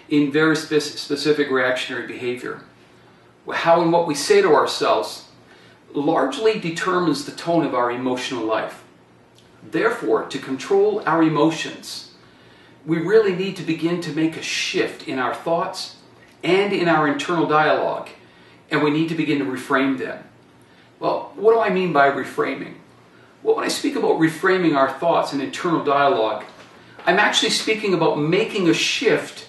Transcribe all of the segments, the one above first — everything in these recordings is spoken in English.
in very specific reactionary behavior. How and what we say to ourselves largely determines the tone of our emotional life. Therefore, to control our emotions, we really need to begin to make a shift in our thoughts and in our internal dialogue, and we need to begin to reframe them. Well, what do I mean by reframing? Well, when I speak about reframing our thoughts and internal dialogue, I'm actually speaking about making a shift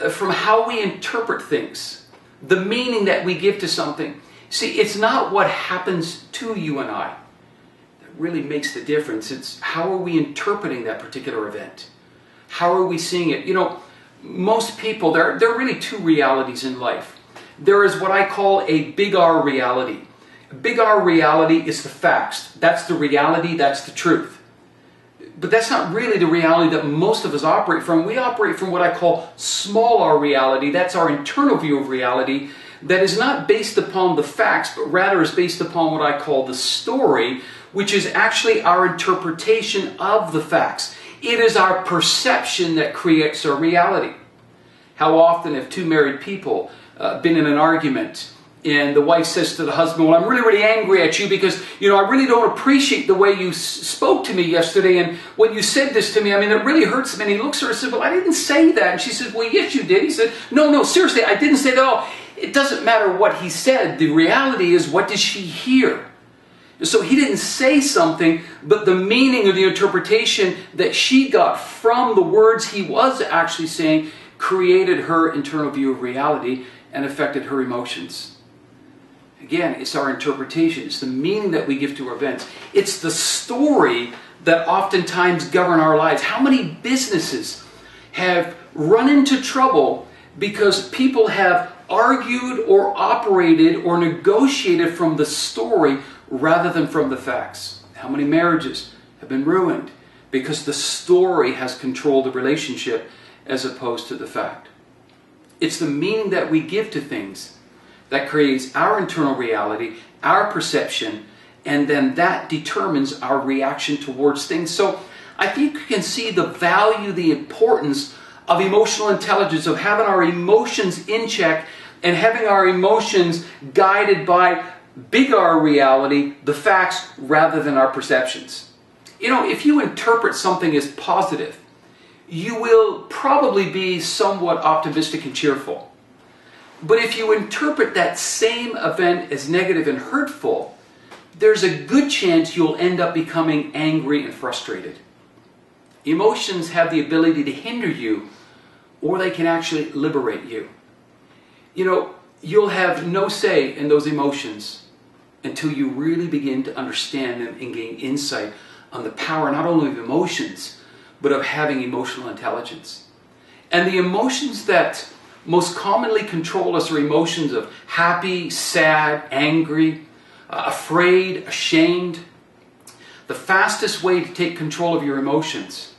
from how we interpret things, the meaning that we give to something. See, it's not what happens to you and I that really makes the difference. It's how are we interpreting that particular event? How are we seeing it? You know, most people, there are really two realities in life. There is what I call a big R reality. A big R reality is the facts. That's the reality, that's the truth. But that's not really the reality that most of us operate from. We operate from what I call small R reality. That's our internal view of reality that is not based upon the facts, but rather is based upon what I call the story, which is actually our interpretation of the facts. It is our perception that creates our reality. How often have two married people been in an argument, and the wife says to the husband, well, I'm really, really angry at you because, you know, I really don't appreciate the way you spoke to me yesterday, and when you said this to me, I mean, it really hurts me. And he looks at her and says, well, I didn't say that. And she says, well, yes, you did. He said, no, seriously, I didn't say that at all. It doesn't matter what he said. The reality is, what did she hear? So he didn't say something, but the meaning or the interpretation that she got from the words he was actually saying created her internal view of reality and affected her emotions. Again, it's our interpretation. It's the meaning that we give to our events. It's the story that oftentimes govern our lives. How many businesses have run into trouble because people have argued or operated or negotiated from the story rather than from the facts? How many marriages have been ruined because the story has controlled the relationship as opposed to the fact? It's the meaning that we give to things that creates our internal reality, our perception, and then that determines our reaction towards things. So I think you can see the value, the importance of emotional intelligence, of having our emotions in check and having our emotions guided by big R reality, the facts, rather than our perceptions. You know, if you interpret something as positive, you will probably be somewhat optimistic and cheerful. But if you interpret that same event as negative and hurtful, there's a good chance you'll end up becoming angry and frustrated. Emotions have the ability to hinder you, or they can actually liberate you. You know, you'll have no say in those emotions until you really begin to understand them and gain insight on the power not only of emotions, but of having emotional intelligence. And the emotions that most commonly control us are emotions of happy, sad, angry, afraid, ashamed. The fastest way to take control of your emotions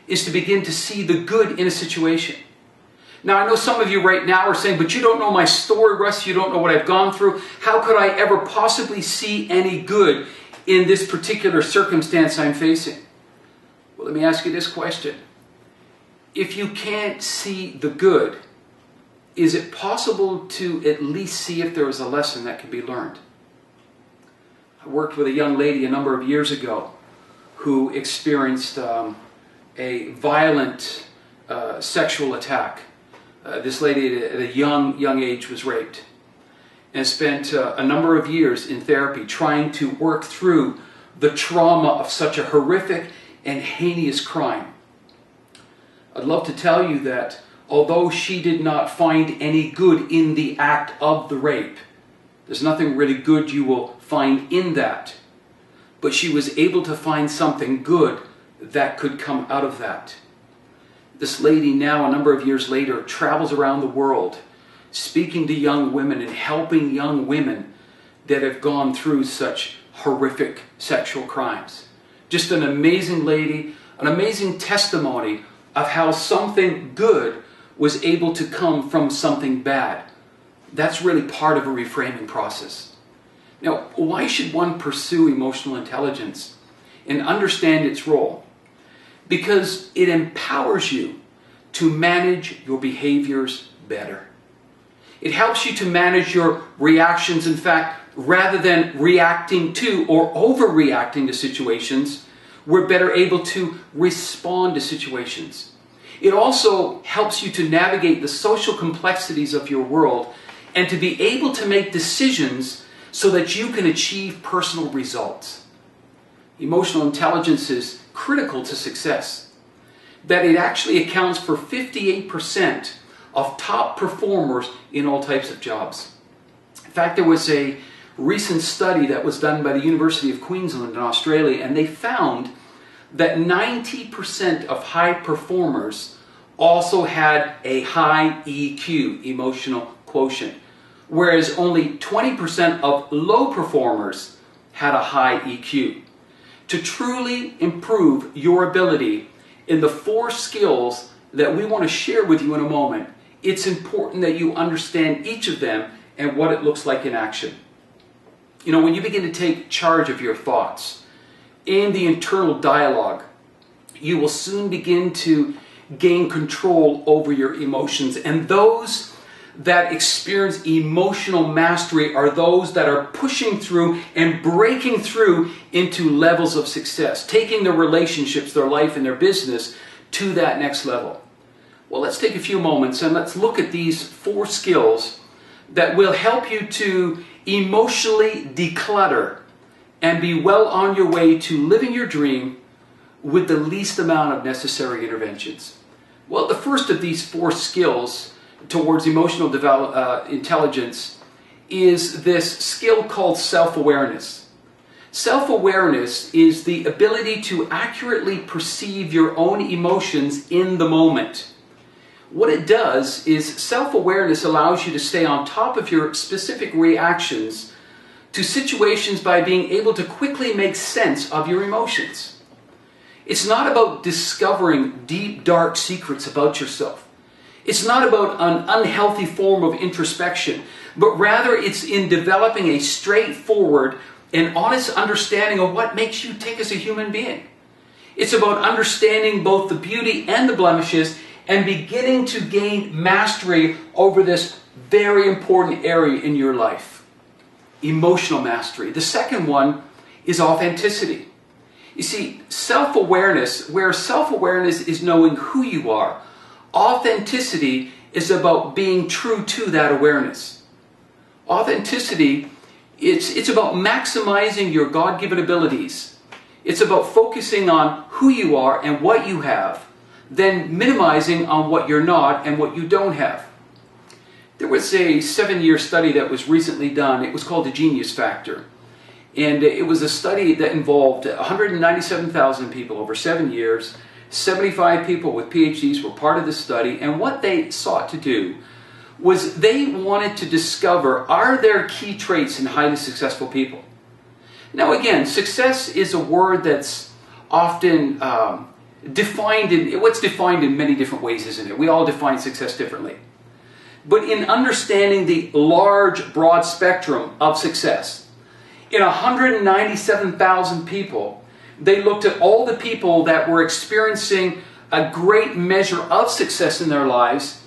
is to begin to see the good in a situation. Now, I know some of you right now are saying, but you don't know my story, Russ. You don't know what I've gone through. How could I ever possibly see any good in this particular circumstance I'm facing? Well, let me ask you this question. If you can't see the good, is it possible to at least see if there is a lesson that can be learned? I worked with a young lady a number of years ago who experienced a violent sexual attack. This lady at a young age was raped and spent a number of years in therapy trying to work through the trauma of such a horrific and heinous crime. I'd love to tell you that although she did not find any good in the act of the rape, there's nothing really good you will find in that, but she was able to find something good that could come out of that. This lady now, a number of years later, travels around the world speaking to young women and helping young women that have gone through such horrific sexual crimes. Just an amazing lady, an amazing testimony of how something good was able to come from something bad. That's really part of a reframing process. Now, why should one pursue emotional intelligence and understand its role? Because it empowers you to manage your behaviors better. It helps you to manage your reactions. In fact, rather than reacting to or overreacting to situations, we're better able to respond to situations. It also helps you to navigate the social complexities of your world and to be able to make decisions so that you can achieve personal results. Emotional intelligence is critical to success, that it actually accounts for 58% of top performers in all types of jobs. In fact, there was a recent study that was done by the University of Queensland in Australia, and they found that 90% of high performers also had a high EQ, emotional quotient, whereas only 20% of low performers had a high EQ. To truly improve your ability in the 4 skills that we want to share with you in a moment, it's important that you understand each of them and what it looks like in action. You know, when you begin to take charge of your thoughts and the internal dialogue, you will soon begin to gain control over your emotions. And those that experience emotional mastery are those that are pushing through and breaking through into levels of success, taking their relationships, their life, and their business to that next level. Well, let's take a few moments and let's look at these 4 skills that will help you to emotionally declutter and be well on your way to living your dream with the least amount of necessary interventions. Well, the first of these 4 skills towards emotional intelligence is this skill called self-awareness. Self-awareness is the ability to accurately perceive your own emotions in the moment. What it does is self-awareness allows you to stay on top of your specific reactions to situations by being able to quickly make sense of your emotions. It's not about discovering deep, dark secrets about yourself. It's not about an unhealthy form of introspection, but rather it's in developing a straightforward and honest understanding of what makes you tick as a human being. It's about understanding both the beauty and the blemishes and beginning to gain mastery over this very important area in your life. Emotional mastery. The second one is authenticity. You see, self-awareness, where self-awareness is knowing who you are, authenticity is about being true to that awareness. Authenticity, it's about maximizing your God-given abilities. It's about focusing on who you are and what you have, then minimizing on what you're not and what you don't have. There was a 7-year study that was recently done. It was called the Genius Factor. And it was a study that involved 197,000 people over 7 years. 75 people with PhDs were part of the study. And what they sought to do was they wanted to discover, are there key traits in highly successful people? Now again, success is a word that's often defined in many different ways, isn't it? We all define success differently. But in understanding the large, broad spectrum of success, in 197,000 people, they looked at all the people that were experiencing a great measure of success in their lives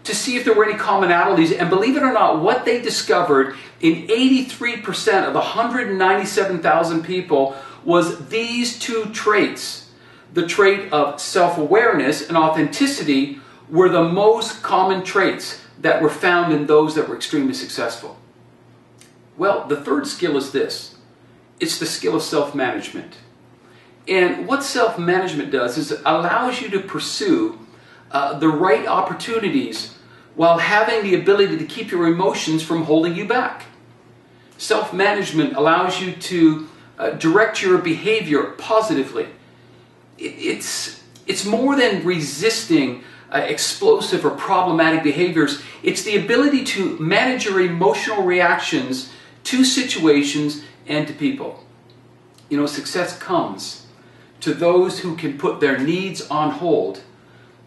to see if there were any commonalities. And believe it or not, what they discovered in 83% of the 197,000 people was these 2 traits. The trait of self-awareness and authenticity were the most common traits that were found in those that were extremely successful. Well, the third skill is this. It's the skill of self-management. And what self-management does is it allows you to pursue the right opportunities while having the ability to keep your emotions from holding you back. Self-management allows you to direct your behavior positively. It's more than resisting explosive or problematic behaviors. It's the ability to manage your emotional reactions to situations and to people. You know, success comes to those who can put their needs on hold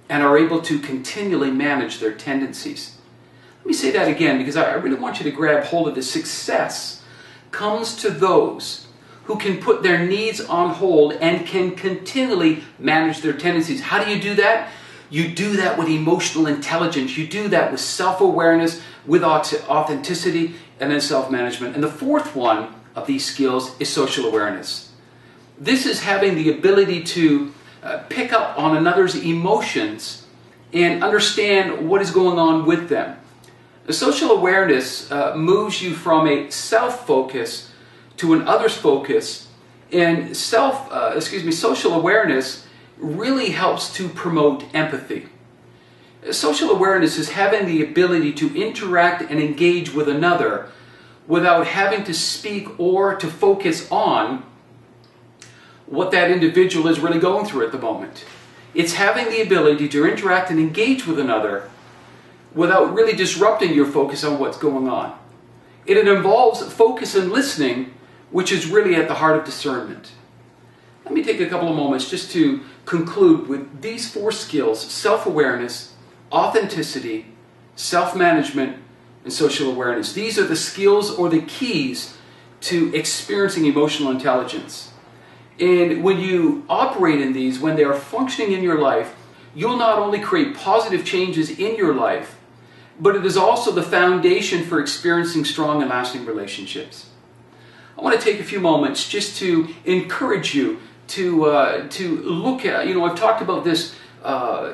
and are able to continually manage their tendencies. Let me say that again, because I really want you to grab hold of this. Success comes to those who can put their needs on hold and can continually manage their tendencies. How do you do that? You do that with emotional intelligence. You do that with self-awareness, with authenticity, and then self-management. And the fourth one of these skills is social awareness. This is having the ability to pick up on another's emotions and understand what is going on with them. The social awareness moves you from a self-focus to an others focus, and social awareness really helps to promote empathy. Social awareness is having the ability to interact and engage with another without having to speak or to focus on what that individual is really going through at the moment. It's having the ability to interact and engage with another without really disrupting your focus on what's going on. It involves focus and listening, which is really at the heart of discernment. Let me take a couple of moments just to conclude with these four skills: self-awareness, authenticity, self-management, and social awareness. These are the skills or the keys to experiencing emotional intelligence. And when you operate in these, when they are functioning in your life, you'll not only create positive changes in your life, but it is also the foundation for experiencing strong and lasting relationships. I want to take a few moments just to encourage you to look at, I've talked about this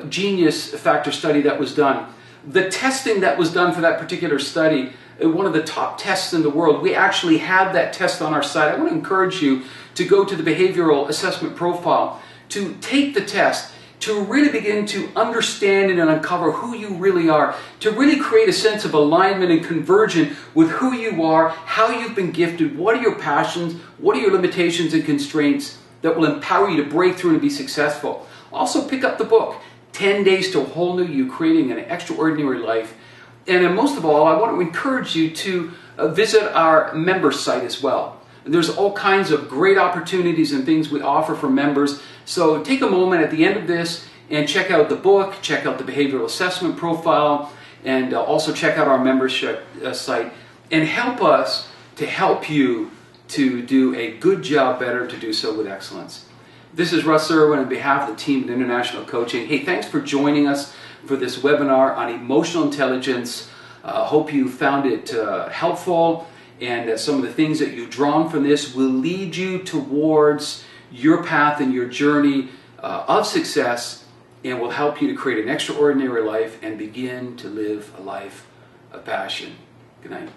genius factor study that was done. The testing that was done for that particular study, one of the top tests in the world, we actually have that test on our site. I want to encourage you to go to the behavioral assessment profile, to take the test, to really begin to understand and uncover who you really are, to really create a sense of alignment and conversion with who you are, how you've been gifted, what are your passions, what are your limitations and constraints that will empower you to break through and be successful. Also pick up the book, 10 Days to a Whole New You, Creating an Extraordinary Life. And then most of all, I want to encourage you to visit our member site as well. There's all kinds of great opportunities and things we offer for members. So take a moment at the end of this and check out the book, check out the behavioral assessment profile, and also check out our membership site, and help us to help you to do a good job better, to do so with excellence. This is Russ Irwin on behalf of the team at International Coaching. Hey, thanks for joining us for this webinar on emotional intelligence. Hope you found it helpful, and some of the things that you've drawn from this will lead you towards your path and your journey of success, and will help you to create an extraordinary life and begin to live a life of passion. Good night.